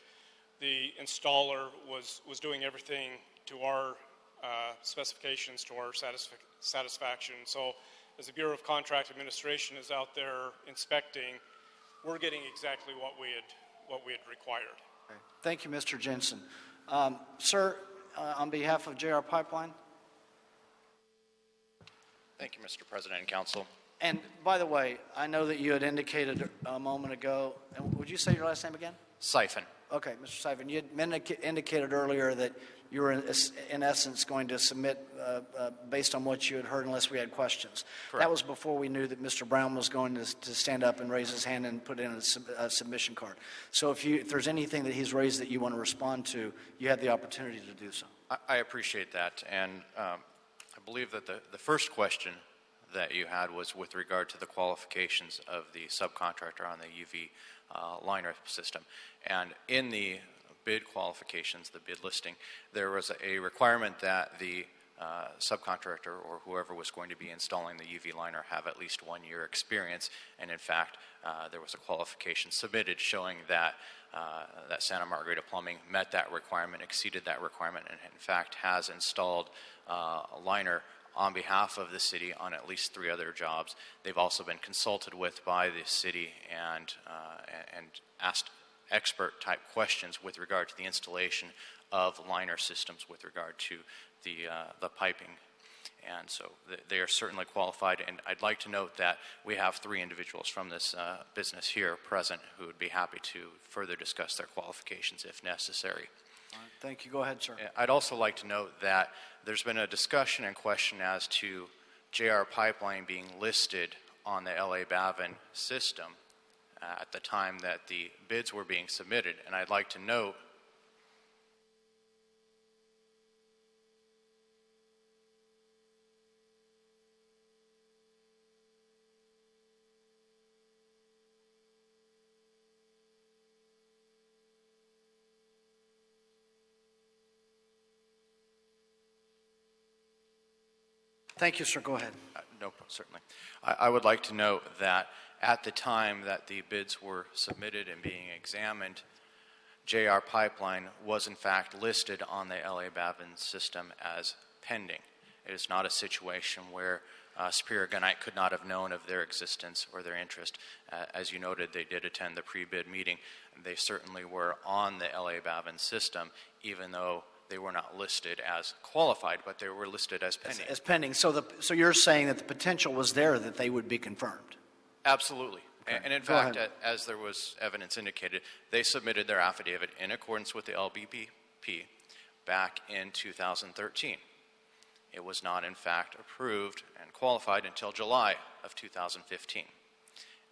the installer was doing everything to our specifications, to our satisfaction. So as the Bureau of Contract Administration is out there inspecting, we're getting exactly what we had required. Thank you, Mr. Jensen. Sir, on behalf of JR Pipeline. Thank you, Mr. President and Council. And by the way, I know that you had indicated a moment ago, and would you say your last name again? Siphon. Okay, Mr. Siphon, you had indicated earlier that you were in essence going to submit based on what you had heard unless we had questions. Correct. That was before we knew that Mr. Brown was going to stand up and raise his hand and put in a submission card. So if there's anything that he's raised that you want to respond to, you have the opportunity to do so. I appreciate that, and I believe that the first question that you had was with regard to the qualifications of the subcontractor on the UV liner system. And in the bid qualifications, the bid listing, there was a requirement that the subcontractor or whoever was going to be installing the UV liner have at least 1 year experience. And in fact, there was a qualification submitted showing that that Santa Margarita Plumbing met that requirement, exceeded that requirement, and in fact has installed a liner on behalf of the city on at least 3 other jobs. They've also been consulted with by the city and asked expert-type questions with regard to the installation of liner systems with regard to the piping. And so they are certainly qualified, and I'd like to note that we have 3 individuals from this business here present who would be happy to further discuss their qualifications if necessary. Thank you. Go ahead, sir. I'd also like to note that there's been a discussion and question as to JR Pipeline being listed on the LA Bavin system at the time that the bids were being submitted. And I'd like to note Thank you, sir. Go ahead. No, certainly. I would like to note that at the time that the bids were submitted and being examined, JR Pipeline was in fact listed on the LA Bavin system as pending. It is not a situation where Superior Gunite could not have known of their existence or their interest. As you noted, they did attend the pre-bid meeting. They certainly were on the LA Bavin system, even though they were not listed as qualified, but they were listed as pending. As pending. So you're saying that the potential was there that they would be confirmed? Absolutely. Okay. And in Go fact, ahead. as there was evidence indicated, they submitted their affidavit in accordance with the LBPP back in 2013. It was not, in fact, approved and qualified until July of 2015.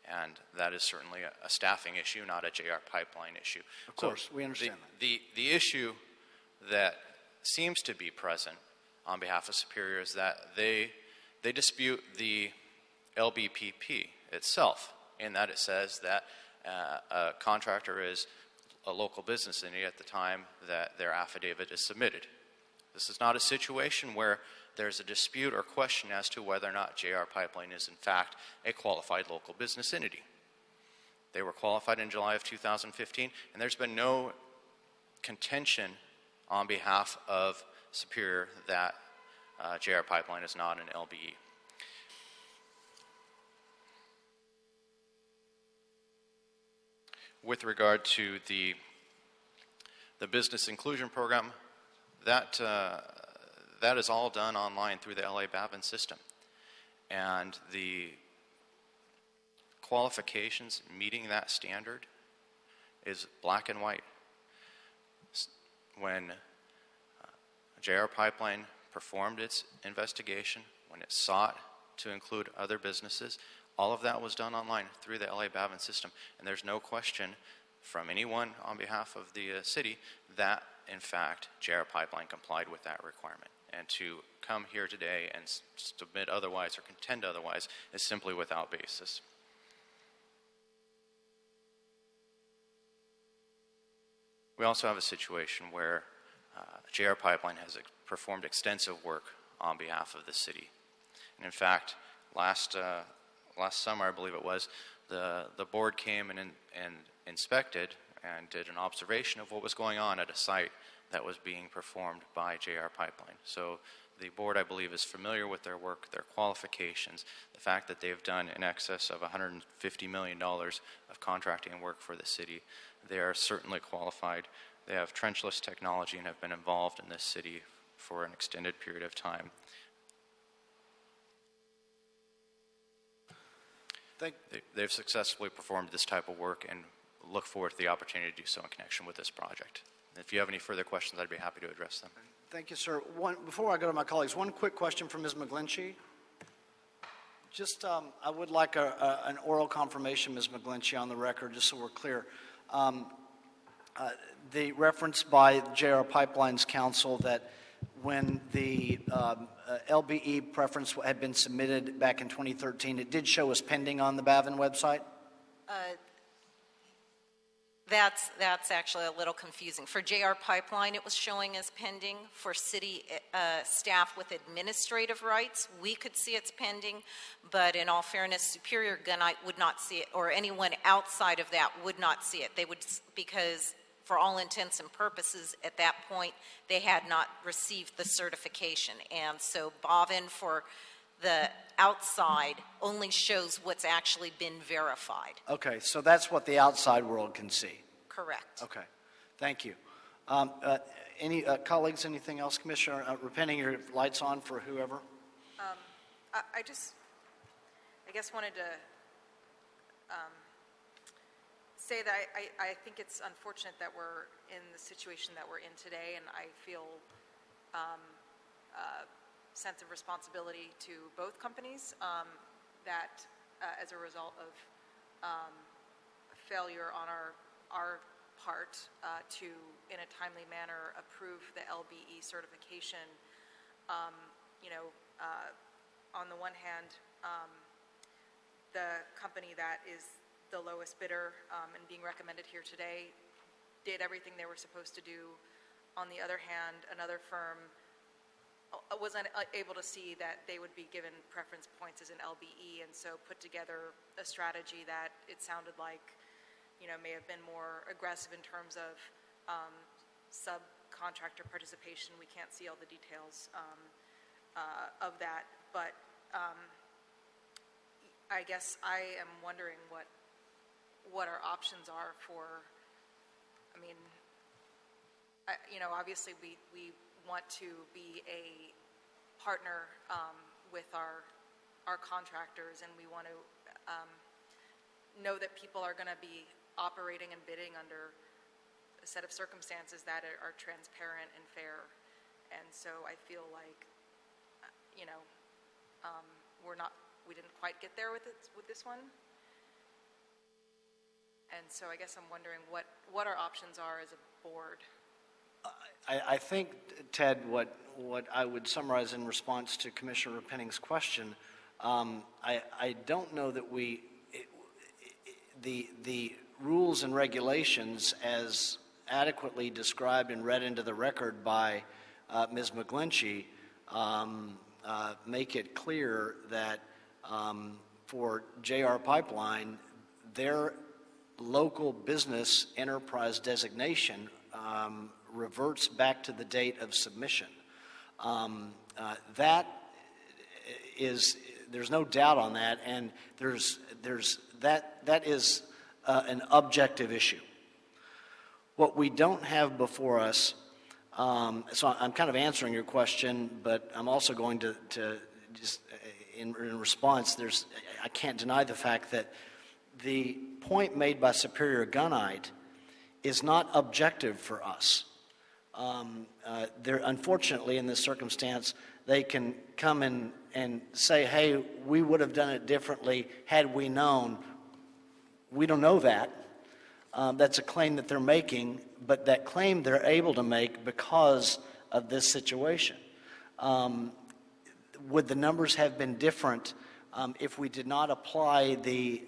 And that is certainly a staffing issue, not a JR Pipeline issue. Of course, we understand that. The issue that seems to be present on behalf of Superior is that they dispute the LBPP itself, in that it says that a contractor is a local business entity at the time that their affidavit is submitted. This is not a situation where there's a dispute or question as to whether or not JR Pipeline is in fact a qualified local business entity. They were qualified in July of 2015, and there's been no contention on behalf of Superior that JR Pipeline is not an LBE. With regard to the business inclusion program, that is all done online through the LA Bavin system. And the qualifications meeting that standard is black and white. When JR Pipeline performed its investigation, when it sought to include other businesses, all of that was done online through the LA Bavin system. And there's no question from anyone on behalf of the city that, in fact, JR Pipeline complied with that requirement. And to come here today and submit otherwise or contend otherwise is simply without basis. We also have a situation where JR Pipeline has performed extensive work on behalf of the city. And in fact, last summer, I believe it was, the board came and inspected and did an observation of what was going on at a site that was being performed by JR Pipeline. So the board, I believe, is familiar with their work, their qualifications, the fact that they've done in excess of $150 million of contracting work for the city. They are certainly qualified. They have trenchless technology and have been involved in this city for an extended period of time. They've successfully performed this type of work and look forward to the opportunity to do so in connection with this project. If you have any further questions, I'd be happy to address them. Thank you, sir. Before I go to my colleagues, one quick question from Ms. McGlinchey. Just, I would like an oral confirmation, Ms. McGlinchey, on the record, just so we're clear. The reference by JR Pipelines Council that when the LBE preference had been submitted back in 2013, it did show as pending on the Bavin website? That's actually a little confusing. For JR Pipeline, it was showing as pending. For city staff with administrative rights, we could see it's pending, but in all fairness, Superior Gunite would not see it, or anyone outside of that would not see it. They would, because for all intents and purposes, at that point, they had not received the certification. And so Bavin for the outside only shows what's actually been verified. Okay, so that's what the outside world can see. Correct. Okay, thank you. Any colleagues, anything else? Commissioner Repenning, your light's on for whoever. I guess wanted to say that I think it's unfortunate that we're in the situation that we're in today, and I feel sense of responsibility to both companies that as a result of failure on our part to, in a timely manner, approve the LBE certification. On the one hand, the company that is the lowest bidder and being recommended here today did everything they were supposed to do. On the other hand, another firm was unable to see that they would be given preference points as an LBE, and so put together a strategy that it sounded like, may have been more aggressive in terms of subcontractor participation. We can't see all the details of that, but I guess I am wondering what our options are for. Obviously we want to be a partner with our contractors, and we want to know that people are going to be operating and bidding under a set of circumstances that are transparent and fair. And so I feel like, we didn't quite get there with this one. And so I guess I'm wondering what our options are as a board. I think, Ted, what I would summarize in response to Commissioner Repenning's question, I don't know that the rules and regulations as adequately described and read into the record by Ms. McGlinchey make it clear that for JR Pipeline, their local business enterprise designation reverts back to the date of submission. That is, there's no doubt on that, and that is an objective issue. What we don't have before us, so I'm kind of answering your question, but I'm also going to just in response, I can't deny the fact that the point made by Superior Gunite is not objective for us. Unfortunately, in this circumstance, they can come in and say, hey, we would have done it differently had we known. We don't know that. That's a claim that they're making, but that claim they're able to make because of this situation. would the numbers have been different if we did not apply the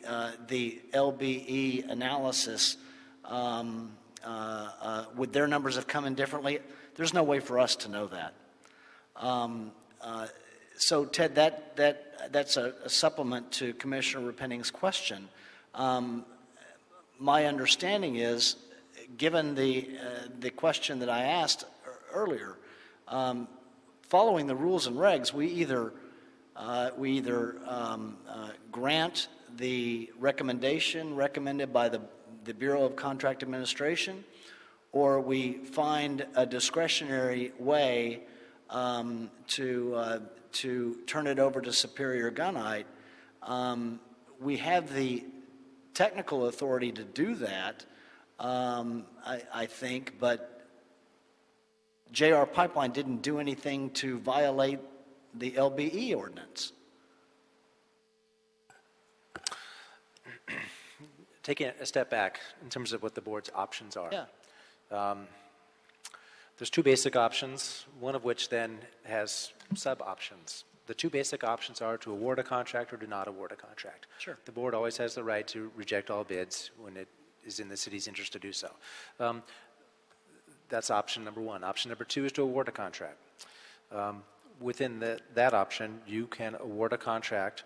LBE analysis? Would their numbers have come in differently? There's no way for us to know that. So, Ted, that's a supplement to Commissioner Repenning's question. My understanding is, given the question that I asked earlier, following the rules and regs, we either grant the recommendation recommended by the Bureau of Contract Administration, or we find a discretionary way to turn it over to Superior Gunite. We have the technical authority to do that, I think, but JR Pipeline didn't do anything to violate the LBE ordinance. Taking a step back in terms of what the board's options are. Yeah. There's two basic options, one of which then has sub-options. The two basic options are to award a contract or to not award a contract. Sure. The board always has the right to reject all bids when it is in the city's interest to do so. That's option number one. Option number two is to award a contract. Within that option, you can award a contract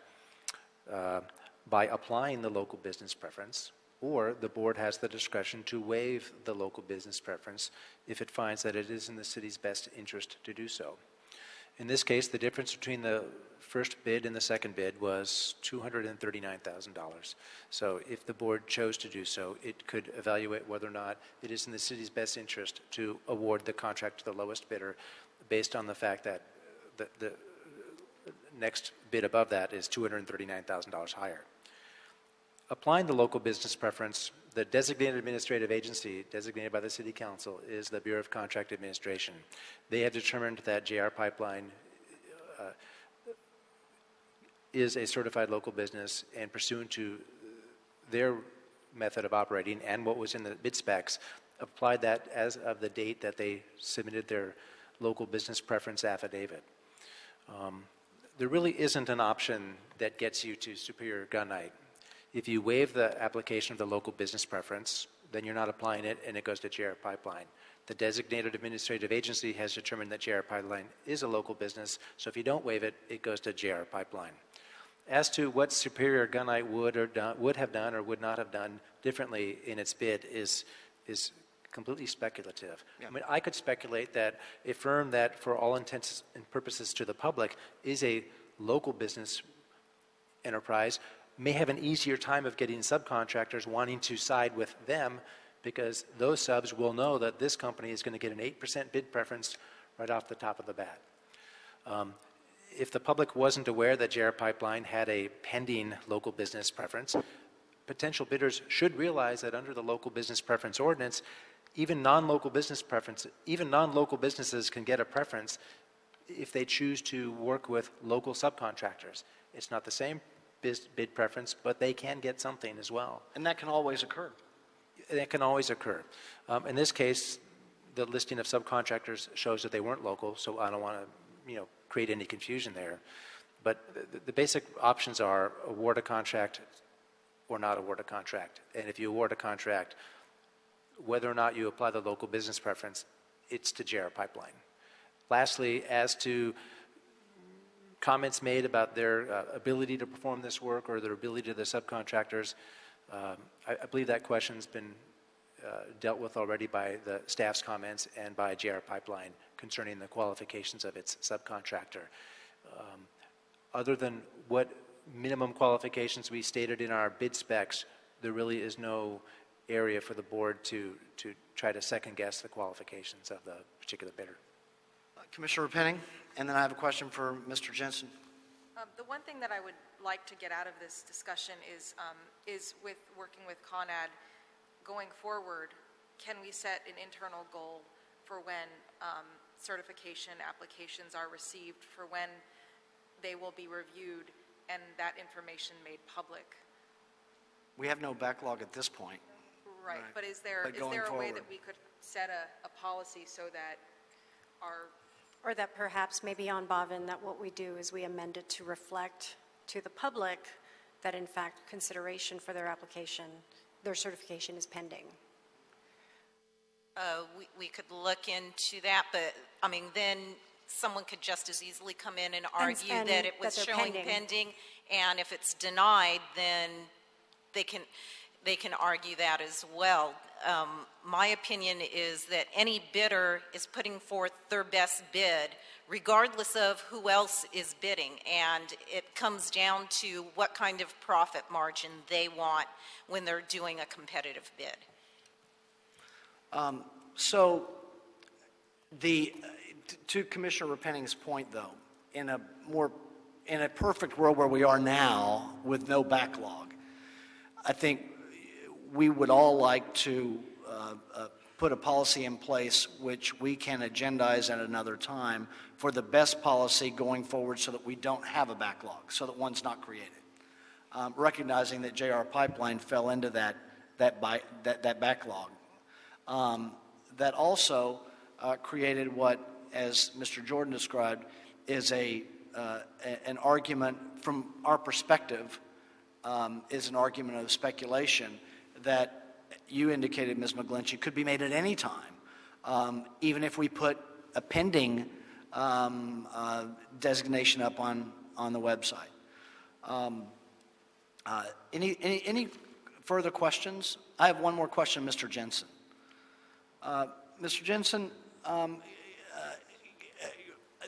by applying the local business preference, or the board has the discretion to waive the local business preference if it finds that it is in the city's best interest to do so. In this case, the difference between the first bid and the second bid was $239,000. So if the board chose to do so, it could evaluate whether or not it is in the city's best interest to award the contract to the lowest bidder based on the fact that the next bid above that is $239,000 higher. Applying the local business preference, the designated administrative agency designated by the City Council is the Bureau of Contract Administration. They have determined that JR Pipeline is a certified local business, and pursuant to their method of operating and what was in the bid specs, applied that as of the date that they submitted their local business preference affidavit. There really isn't an option that gets you to Superior Gunite. If you waive the application of the local business preference, then you're not applying it and it goes to JR Pipeline. The designated administrative agency has determined that JR Pipeline is a local business, so if you don't waive it, it goes to JR Pipeline. As to what Superior Gunite would have done or would not have done differently in its bid is completely speculative. Yeah. I mean, I could speculate that a firm that, for all intents and purposes to the public, is a local business enterprise may have an easier time of getting subcontractors wanting to side with them, because those subs will know that this company is going to get an 8% bid preference right off the top of the bat. If the public wasn't aware that JR Pipeline had a pending local business preference, potential bidders should realize that under the local business preference ordinance, even non-local businesses can get a preference if they choose to work with local subcontractors. It's not the same bid preference, but they can get something as well. And that can always occur. That can always occur. In this case, the listing of subcontractors shows that they weren't local, so I don't want to, create any confusion there. But the basic options are award a contract or not award a contract. And if you award a contract, whether or not you apply the local business preference, it's to JR Pipeline. Lastly, as to comments made about their ability to perform this work or their ability to the subcontractors, I believe that question's been dealt with already by the staff's comments and by JR Pipeline concerning the qualifications of its subcontractor. Other than what minimum qualifications we stated in our bid specs, there really is no area for the board to try to second guess the qualifications of the particular bidder. Commissioner Penning, and then I have a question for Mr. Jensen. The one thing that I would like to get out of this discussion is with working with ConAd going forward, can we set an internal goal for when certification applications are received, for when they will be reviewed and that information made public? We have no backlog at this point. Right, but is there a way that we could set a policy so that our Or that perhaps maybe on Bavin, that what we do is we amend it to reflect to the public that in fact consideration for their application, their certification is pending. We could look into that, but, I mean, then someone could just as easily come in and argue and that it was that they're showing pending, and if it's denied, then they can argue that as well. My opinion is that any bidder is putting forth their best bid, regardless of who else is bidding, and it comes down to what kind of profit margin they want when they're doing a competitive bid. So to Commissioner Repenning's point, though, in a perfect world where we are now with no backlog, I think we would all like to put a policy in place which we can agendize at another time for the best policy going forward so that we don't have a backlog, so that one's not created. Recognizing that JR Pipeline fell into that backlog. That also created what, as Mr. Jordan described, is an argument from our perspective, is an argument of speculation that you indicated, Ms. McGlinchey, could be made at any time, even if we put a pending designation up on the website. Any further questions? I have one more question, Mr. Jensen. Mr. Jensen,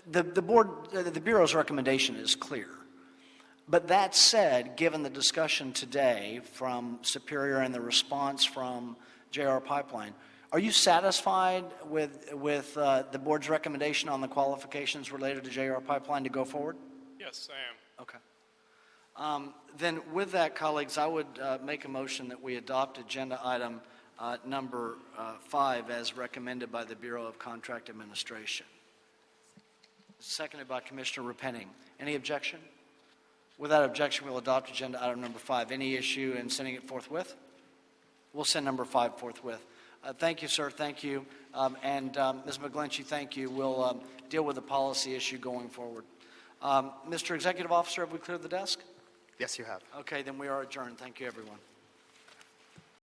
the Bureau's recommendation is clear. But that said, given the discussion today from Superior and the response from JR Pipeline, are you satisfied with the board's recommendation on the qualifications related to JR Pipeline to go forward? Yes, I am. Okay. Then with that, colleagues, I would make a motion that we adopt agenda item number 5 as recommended by the Bureau of Contract Administration. Seconded by Commissioner Repenning. Any objection? Without objection, we'll adopt agenda item number 5. Any issue in sending it forthwith? We'll send number 5 forthwith. Thank you, sir. Thank you. And Ms. McGlinchey, thank you. We'll deal with the policy issue going forward. Mr. Executive Officer, have we cleared the desk? Yes, you have. Okay, then we are adjourned. Thank you, everyone.